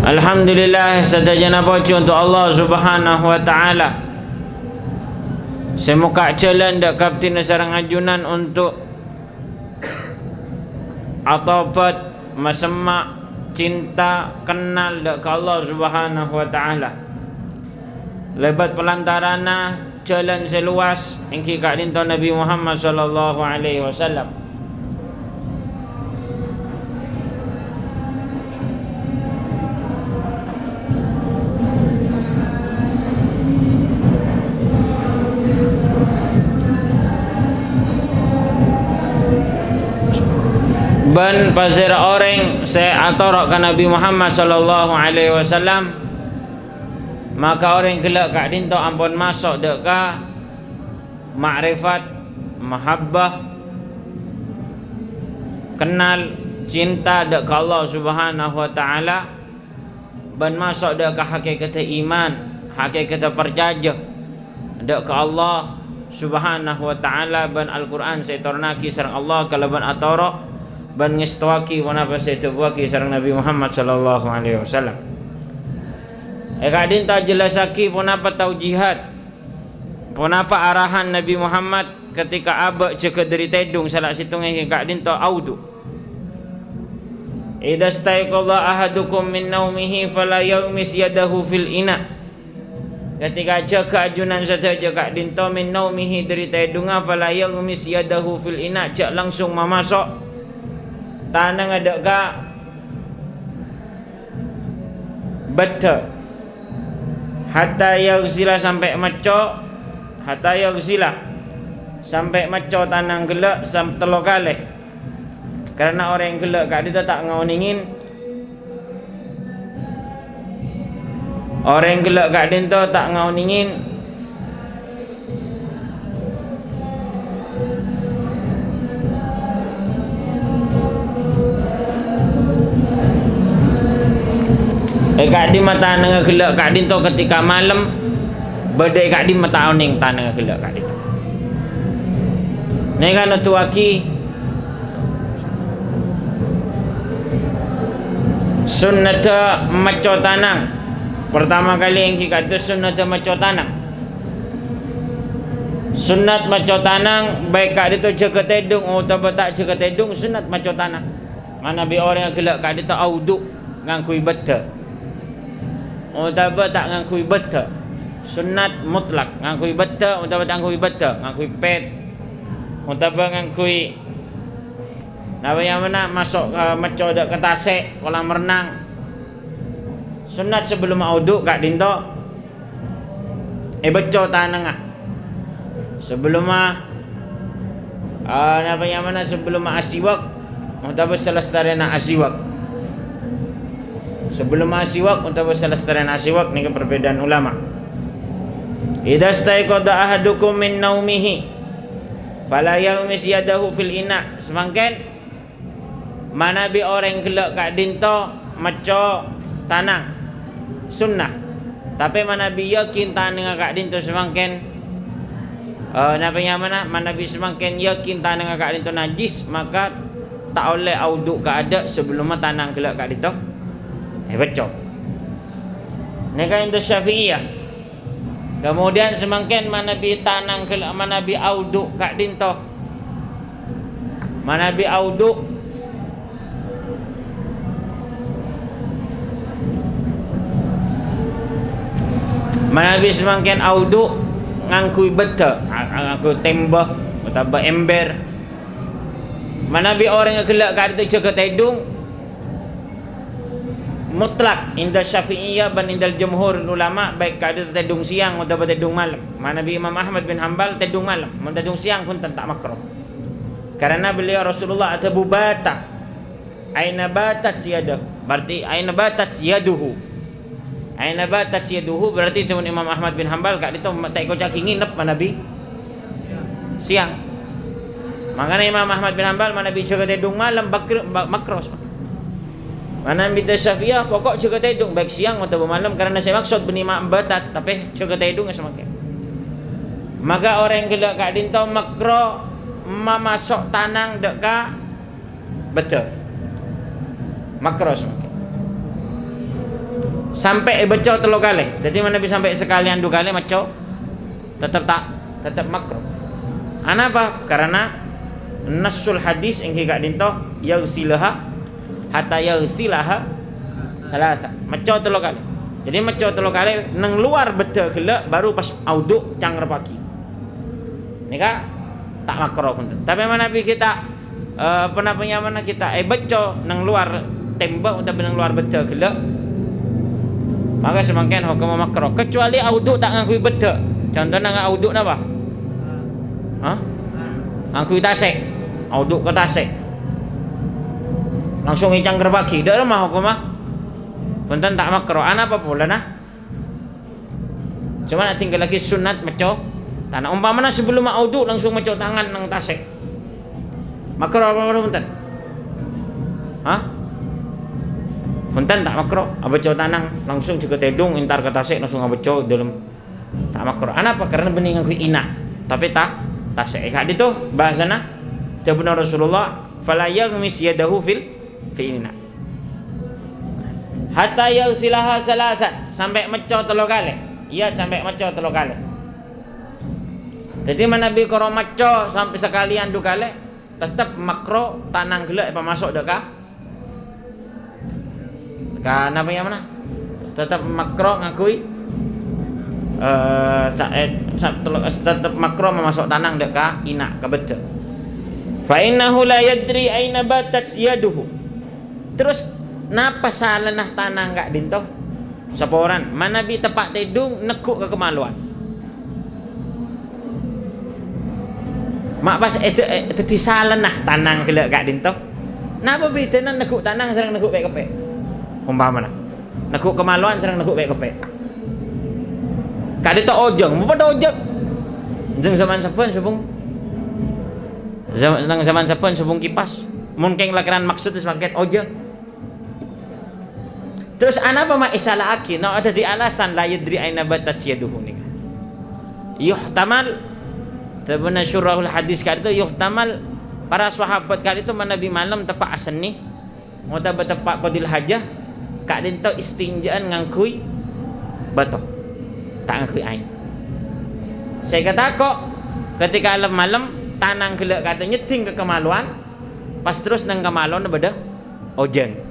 Alhamdulillah, setajana puji untuk Allah Subhanahu wa taala. Semuka jalan dak kapten sarang ajunan untuk atapat masemak cinta kenal dak ke Allah Subhanahu wa taala. Lebat pelantarana jalan seluas engki kak dinto Nabi Muhammad sallallahu alaihi wasallam. Ban pasir orang saya atorok ke Nabi Muhammad sallallahu alaihi wasallam, maka orang gelak kak dinto ampun masuk dek ka makrifat, mahabbah, kenal cinta dek ke Allah Subhanahu wa taala, ban masuk dek ka hakikat iman, hakikat percaya dek ke Allah Subhanahu wa taala. Ban Al-Quran saya tornaki sareng Allah kalau ban atorok ban ngestwaki wanapa saya tebuaki sareng Nabi Muhammad sallallahu alaihi wasallam. Kak dinta jelasaki punapa taujihat, punapa arahan Nabi Muhammad ketika abak cek dari tedung salah situng yang kak dinta audu. Idza staiqadha ahadukum min naumihi fala yumis yadahu fil ina. Ketika cek ajunan saja kak dinta min naumihi dari tedunga fala yumis yadahu fil ina, cek langsung mamasok tanang ada ka bata hatta yaghsila sampai maco, hatta yaghsila sampai maco tanang gelak sampai telo kali. Karena orang yang gelak kak dia tak ngauningin, orang yang gelak kak dia tak ngauningin kak di mata nengah gelak kak di to ketika malam badai kak di mata oning tanah gelak kak di to. Nega nutuaki sunnata maco tanang. Pertama kali yang kita itu sunnata maco tanang. Sunnat maco tanang baik kak di to jaga tedung atau tak jaga tedung sunnat maco tanang. Mana bi orang yang gelak kak di to auduk ngangkui beta. Utaba tak ngangkui beta, sunat mutlak ngangkui beta, utaba tak ngangkui beta, ngangkui pet, utaba ngangkui apa yang mana masuk maco dak ke tasek kolam renang. Sunat sebelum auduk kak dinto beco tanengah sebelum apa yang mana sebelum asiwak, utaba selestarena asiwak. Sebelum asiwak untuk selesai asiwak ni perbedaan ulama. Idza staiqadha ahadukum min naumihi fala yumis yadahu fil ina. Semangken mana bi orang gelak kak dinto maco tanang sunnah. Tapi mana bi yakin tanang kak dinto semangken napanya mana bi semangken yakin tanang kak dinto najis, maka tak oleh auduk ka ada sebelum tanang gelak kak dinto beco. Nega itu Syafi'iyah. Kemudian semangken mana bi tanang mana bi auduk kak dinto, mana bi auduk mana bi semangken auduk ngangkui beta, ngangkui tembah atau ember. Mana bi orang yang gelak kak dinto jaga tedung mutlak inda Syafi'iyah ban indal jumhur ulama baik kada tedung siang atau tedung malam. Mana bi Imam Ahmad bin Hanbal tedung malam, mun tedung siang pun tak makruh. Karena beliau Rasulullah atabu bata aina batat siyadah, berarti aina batat siyaduhu. Aina batat siyaduhu berarti cuma Imam Ahmad bin Hanbal kak itu tak ikut caki nginep mana bi siang. Makanya Imam Ahmad bin Hanbal mana bi jaga tedung malam makruh. Mana minta Syafi'iyah pokok jaga tedung baik siang atau malam, karena saya maksud benima batat tapi jaga tedung semakin. Maka orang yang gelak kak dinto makro memasok tanang dek ka betul makro semakin. sampai baca telu kali. Jadi mana bisa sampai sekalian 2 kali maco tetap makruh. Anapa? Karena nasul hadis yang gak dinto yaghsilaha hatta yaghsilaha salasa. Maco telu kali. Jadi maco telu kali nang luar beda gela baru pas auduk cangger pagi. Nika tak makruh pun. Tapi mana kita mana kita baca nang luar tembak untuk nang luar beda gela, maka semakin hukum makruh. Kecuali auduk tak ngakui beda. Contohnya ngak auduk napa? Hah? Ngakui tasik. Auduk ke tasik. Langsung cangger pagi. Dak mah hukum mah. Punten tak makruh. Ana apa pula nah? Cuma nak tinggal lagi sunat maco tanah. Umpamana sebelum auduk langsung maco tangan nang tasik. Makruh apa punten? Hah? Punten tak makruh. Abeco tanang langsung juga tedung intar ke tasik langsung abeco dalam tak makruh. Apa? Karena bening ngakui ina. Tapi tak tasik. Kak itu bahasana jawabna Rasulullah fala yaghmis yadahu fil ina. Hatta yaghsilaha salasan sampai maco 3 kali. Iya sampai maco 3 kali. Jadi Nabi karo maco sampai sekalian 2 kali tetap makro tanang gelak apa masuk dak ka napa yang mana? Tetap makro ngakui tetap makro memasuk tanang dak ka ina ka beda. Fa innahu la yadri aina batat yaduhu. Terus napa salenah tanang gak dinto? Saporan, Nabi tepak tedung nekuk ke kemaluan. Mak pas itu salenah tanang gelak gak dinto. Napa bedana nekuk tanang sareng nekuk pek kepek? Umpamana. Nekuk kemaluan sareng nekuk pek kepek. Kade to ojeng, apa ojeg? Jeung zaman sapan subung. Zaman sapan subung kipas. Mun keng lakaran maksud semakin ojeg. Terus apa mak isalah aki? No ada di alasan la yadri aina batat yaduhu nika. Yuhtamal tabuna syurahul hadis kali itu yuhtamal para sahabat kali itu Nabi malam tepak asan nih. Mau tepak qadil hajah kak dinto istinjaan ngangkui batok. Tak ngangkui ain. Saya kata kok ketika malam tanang gelak kata nyeting ke kemaluan pas terus nang kemaluan beda ojeng.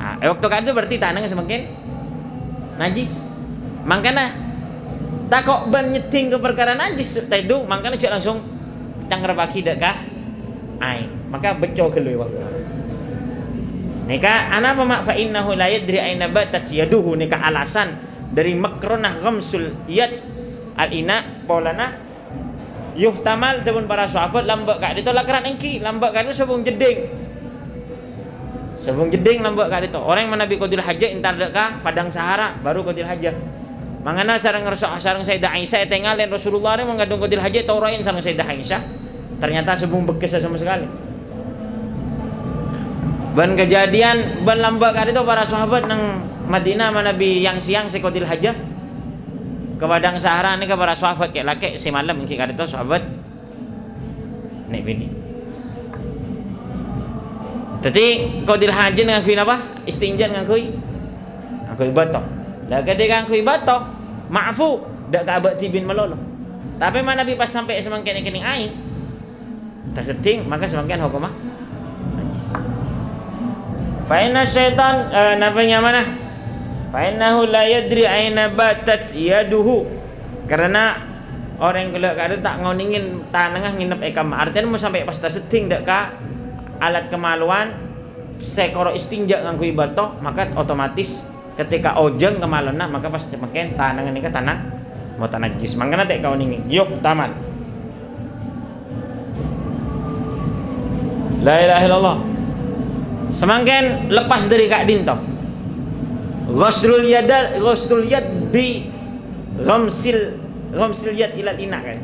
Waktu kan itu berarti tanahnya semakin najis. Makanya tak kok ban nyeting ke perkara najis tedung, makanya cek langsung cangger pagi dak ka ain. Maka beco geuleuy waktu. Nika ana apa mak fa innahu la yadri aina batat yaduhu nika alasan dari makronah ghamsul yad al-ina polana yuhtamal tabun para sahabat lambak ka ditu lakaran engki lambak ka itu sebung jeding. Sebelum jeding lambak kali itu orang yang Nabi qadil hajah intar deka padang Sahara baru qadil hajah. Mangana sareng Sayyidah Aisyah tengalen Rasulullah ini mengandung qadil hajah taurain sareng Sayyidah Aisyah. Ternyata sebelum bekes sama sekali. Ban kejadian ban lambak kali itu para sahabat nang Madinah Nabi yang siang si qadil hajah ke padang Sahara ini ke para sahabat kayak laki si malam iki kali itu sahabat nek bini. Jadi qadil hajah ngakui apa? Istinja ngakui batok. Lah ketika ngakui batok, maafu dak ka abad tibin melolo. Tapi Nabi pas sampai semangkin kening ain terseting maka semangkin hukum najis. Fa inna syaitan nafanya mana? Fa innahu la yadri aina batat yaduhu. Karena orang gelak kada tak ngoningin tanengah nginep ekam. Artinya mau sampai pas terseting dak ka alat kemaluan sekoro istinja ngangkui batok maka otomatis ketika ojeng kemaluna maka pas makin tanang ini ke tanah mau tanah najis makanya tak kau ningin yuk taman la ilaha illallah semakin lepas dari kak dinto ghuslul yad bi ghamsil yad ilal ina kan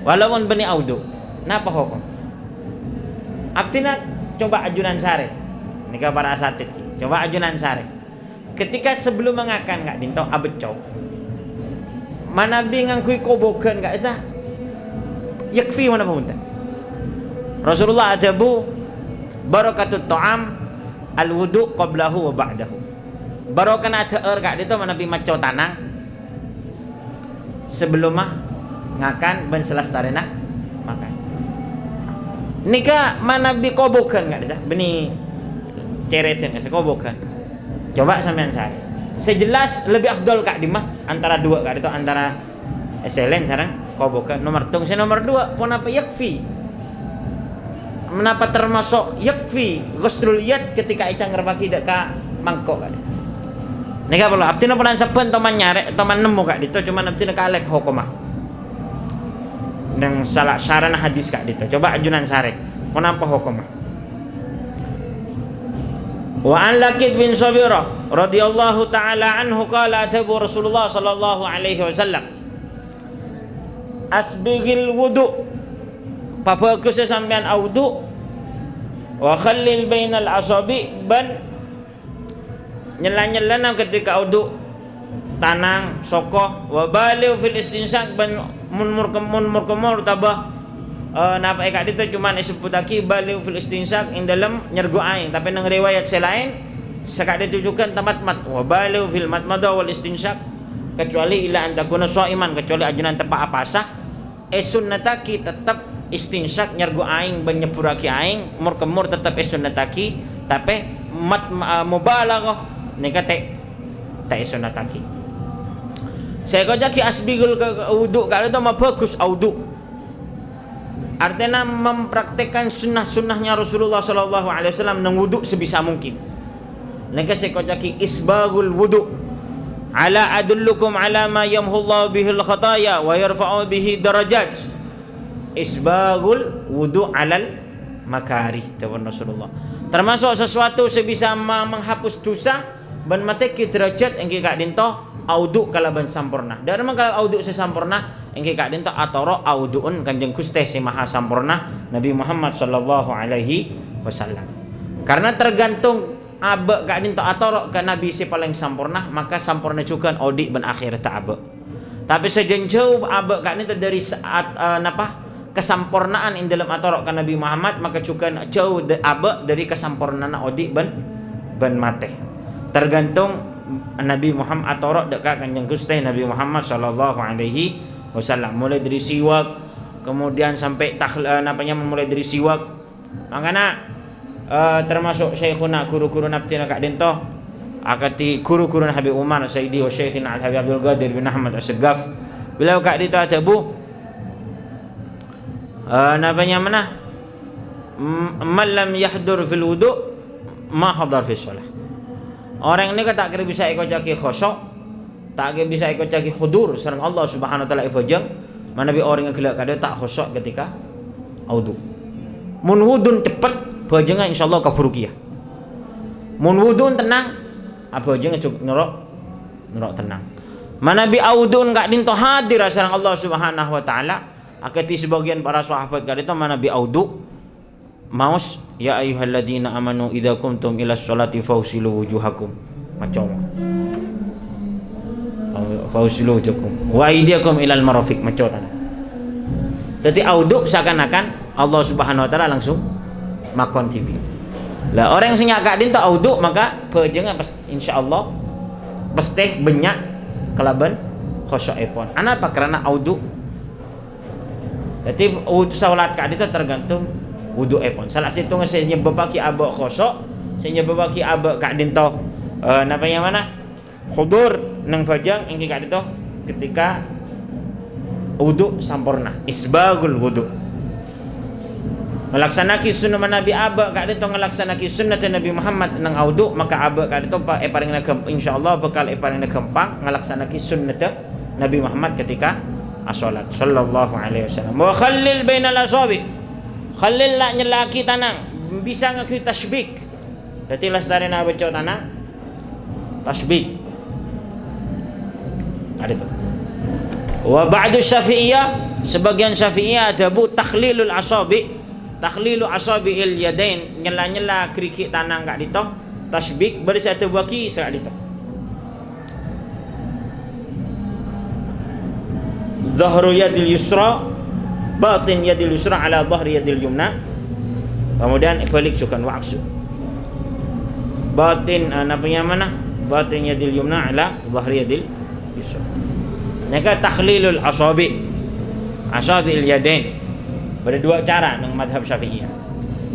walaupun bani audu napa hukum Abtina coba ajunan sare. Nika para asatid. Coba ajunan sare. Ketika sebelum mengakan enggak dinto abeco. Nabi ngangkui kobogan enggak sah. Yakfi mana punten. Rasulullah adabu barakatut ta'am al-wudu qablahu wa ba'dahu. baru kena teer kak dito manabi maco tanang sebelum mah ngakan ben selastarena makan nika manabi kobokan kak disa beni ceretin kak kobokan coba sampean saya jelas lebih afdol kak dimah antara dua kak dito antara SLN sekarang kobokan nomor tung saya nomor dua pun apa yakfi menapa termasuk yakfi ghuslul yad ketika icang ngerbaki dek ka mangkok kak nika perlu abtina pun saben teman nyarek teman nemu kak dito cuman abtina kalek hukuma nang salah sarana hadis kak dito coba ajunan sarek kenapa hukuma wa an Laqit bin Sabira radhiyallahu taala anhu qala atabu Rasulullah sallallahu alaihi wasallam asbigil wudu pabagus sampean wudu wa khallil bainal asabi ban nyela-nyelana ketika wudu tanang soko wa baliw fil istinsak ban mun kemur tabah napa kak dito cuman disebutake baliw fil istinsak ing dalam nyergo aing tapi nang riwayat selain sakak ditujukan tamat-mat wa baliw fil matmada wal istinsak kecuali ila anta kuna shaiman kecuali ajunan tepa apasa sunnataki tetap istinsak nyergo aing ban nyepuraki aing mur kemur tetap sunnataki tapi mubalaghah nika te sunnataki saya kau jaki asbigul ke wudu kalau itu mah bagus wudu artinya mempraktekkan sunnah-sunnahnya Rasulullah sallallahu alaihi wasallam nang wudu sebisa mungkin nika saya kau jaki isbagul wudu ala adullukum ala ma yamhullahu bihil khataya wa yarfa'u bihi darajat isbagul wudu alal makarih tawon Rasulullah termasuk sesuatu sebisa menghapus dosa ban mateki derajat engke kak dinto audu kalaban sampurna dan memang kalau audu sesampurna engke kak dinto atoro auduun Kanjeng Gusti si maha sampurna Nabi Muhammad sallallahu alaihi wasallam karena tergantung abe kak dinto atoro ke Nabi si paling sampurna maka sampurna juga audi ban akhir ta abe tapi sejen jauh abe kak dinto dari saat kesampurnaan in dalam atorok kan Nabi Muhammad maka juga jauh abe dari kesampurnaan audi ban mate tergantung Nabi Muhammad atorok dekat Kanjeng Gusti Nabi Muhammad sallallahu alaihi wasallam mulai dari siwak kemudian sampai mulai dari siwak makanya termasuk syekhuna guru-guru nabtina kak dinto akati guru-guru Habib Umar Sayyidi wa Syekhina Al-Habib Abdul Qadir bin Ahmad As-Segaf beliau kak dinto ada bu man lam yahdur fil wudu ma hadar fi shalah orang ini tak kira bisa ikut jaki khosok tak kira bisa ikut jaki hudur sareng Allah subhanahu wa ta'ala ifajang mana bi orang yang gelak kada tak khosok ketika wudu mun wudun cepet bajengan insyaallah kafurukiah mun wudun tenang apa aja ngerok tenang mana bi wudun gak dinto hadir sareng Allah subhanahu wa ta'ala akati sebagian para sahabat kada itu mana bi wudu maus ya ayyuhalladzina amanu idza qumtum ila sholati fawsilu wujuhakum macam fawsilu wujuhakum wa aydiyakum ilal marafiq macam tan jadi wudu seakan-akan Allah Subhanahu wa taala langsung makon tibi lah orang sing nyaka din ta wudu maka bejengan insyaallah pasti banyak kelaban khusyuk epon apa karena wudu jadi salat ka itu tergantung wudu epon salah situ saya nyebabaki abak khosok saya nyebabaki abak kak dinto namanya mana hudur nang bajang engke kak dinto ketika wudu sampurna isbagul wudu melaksanaki sunnah Nabi abak kak dinto ngelaksanaki sunnah Nabi Muhammad nang wudu maka abak kak dinto paling insyaallah bakal paling gampang ngelaksanaki sunnah Nabi Muhammad ketika as-salat sallallahu alaihi wasallam wa khallil bainal asabi khalil lah nyelaki tanang bisa ngaku tasbik jadi lestari na baca tanang tasbik ada tu wa ba'du syafi'iyah sebagian syafi'iyah ada bu takhlilul asabi il yadain nyela kerikik tanang kak dito tasbik beri satu baki sak dito dhahru yadil yusra batin yadil yusra ala dhahri yadil yumna kemudian balik sukan wa'aksu batin namanya mana batin yadil yumna ala dhahri yadil yusra. Naka takhlilul asabil yadain. Ada dua cara dengan mazhab Syafi'iyah.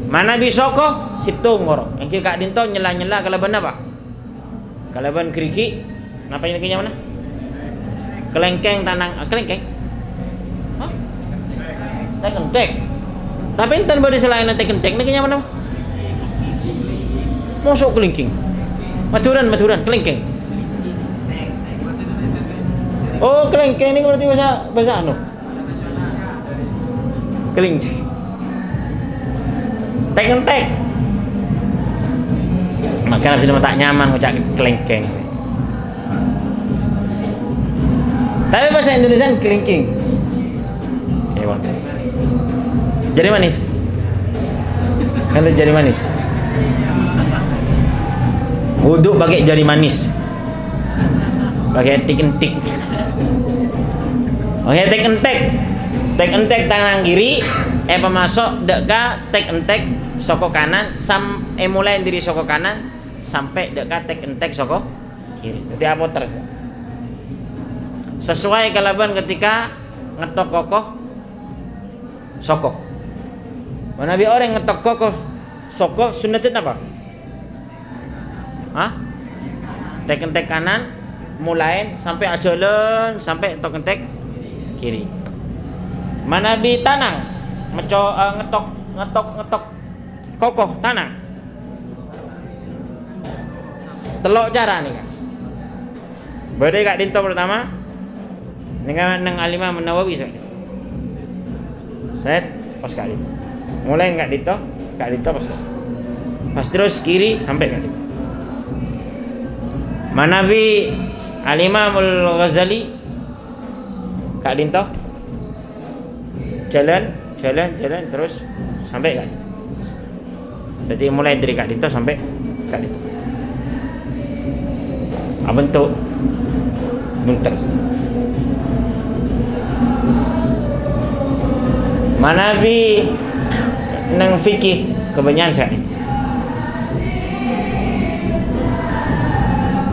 Mana bisoko situng ngoro. Engki kak dinto nyela-nyela kalaban apa? Kalaban keriki. Napa ini kinya mana? Kelengkeng tanang, kelengkeng. Hah? Tek. Tapi enten bade selain tek kinya mana? Mosok kelengking. Maturan kelengkeng. Oh, kelengkeng ini berarti bahasa anu. Kelingking. Tek. Makanya sudah tak nyaman ngucap kelengkeng. Tapi bahasa Indonesia kelingking. Hewan. Jadi manis. Kalau jadi manis. Wuduk pakai jari manis. Pakai tik-entik. Oke, tek-entek tangan kiri, pemasok deka tek-entek soko kanan mulai dari soko kanan sampai deka tek-entek soko kiri. Jadi apa terus? Sesuai kalaban ketika ngetok kokoh soko. Mana bi orang ngetok kokoh soko sunnatin apa? Hah? Tek-entek kanan mulai sampai ajalan sampai tek-entek kiri. Mana bi tanang ngetok kokoh tanang. Telok cara nih kan. Bade kak dinto pertama dengan nang Al-Imam An-Nawawi set pas kali. Mulai kak dinto pas terus kiri sampai kali. Mana bi Al-Imam Al-Ghazali kak dinto jalan terus sampai kak dinto. Jadi mulai dari kak dinto sampai kak dinto. Bentuk munter. Mana bi nang fikih kebanyakan saya.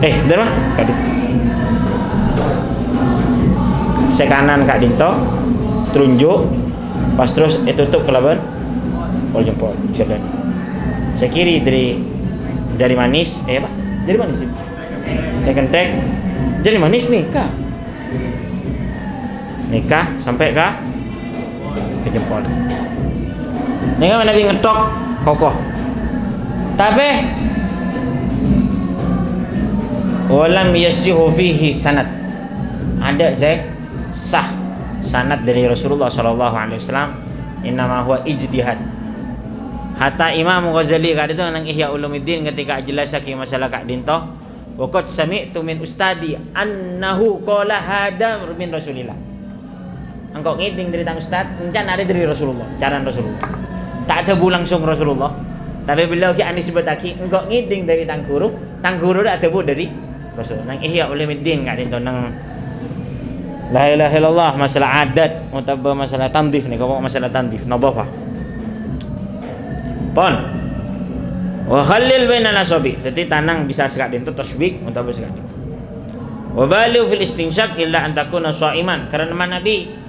Dari mana? Kak Dinto. Saya kanan Kak Dinto, terunjuk, pas terus tutup kelaban, pol jempol, jalan. Saya kiri dari manis, apa? Dari manis. Tek-tek, jadi manis nikah sampai ke jempol. Ini kan Nabi ngetok kokoh. Tapi walam yasihu fihi sanad. Ada sah sanad dari Rasulullah sallallahu alaihi wasallam. Innama huwa ijtihad. Hatta Imam Ghazali kata itu nang Ihya Ulumuddin ketika jelasake masalah Kak Dinto, waqad sami'tu min ustadi annahu qala hada min Rasulillah. Engkau ngiting dari tang ustad, encan ada dari Rasulullah, cara Rasulullah. Tak ada bu langsung Rasulullah. Tapi beliau ki anis sebutaki engkau ngiting dari tang guru dak ada bu dari Rasul. Nang Ihya Ulumuddin Kak Dinto nang la ilaha illallah masalah adat utawa masalah tandif nih, kok masalah tandif nadhafah. Pon. Wa khallil bainal asabi. Jadi tanang bisa Kak Dinto tasbih utawa Kak Dinto. Wa baligh fil istinsyak illa an takuna shaiman. Karena Nabi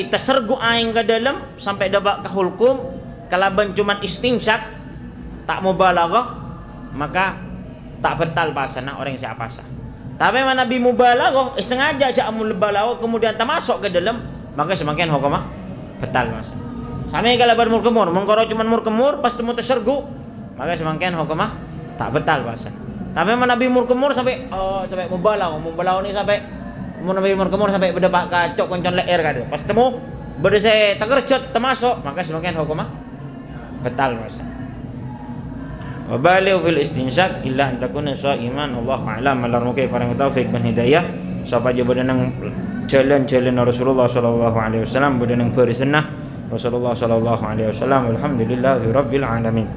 tersergu aing ke dalam sampai dapat ke hulkum kalaban cuman istinsyak tak mubalaghah maka tak batal pasana orang yang siapa sah. Tapi Nabi mubalaghah sengaja aja mubalaghah kemudian termasuk ke dalam maka semakin hukumah batal pasana. Sampai kalaban murkemur mengkoro cuman murkemur pas temu tersergu maka semakin hukumah tak batal pasana. Tapi Nabi murkemur sampai mubalaghah ni sampai Nabi murkemur sampai berdepak kacok koncon leer kata. Pas temu berde saya takercut termasuk maka semakin hukumah batal pasana. Wa baligh fil istinsyak illa an takuna shaiman. Allahu a'lam. Alarmuke parang taufik ban hidayah. Sapa je bedenang jalan-jalan Rasulullah sallallahu alaihi wasallam bedenang berisnah Rasulullah sallallahu alaihi wasallam. Alhamdulillahirabbil alamin.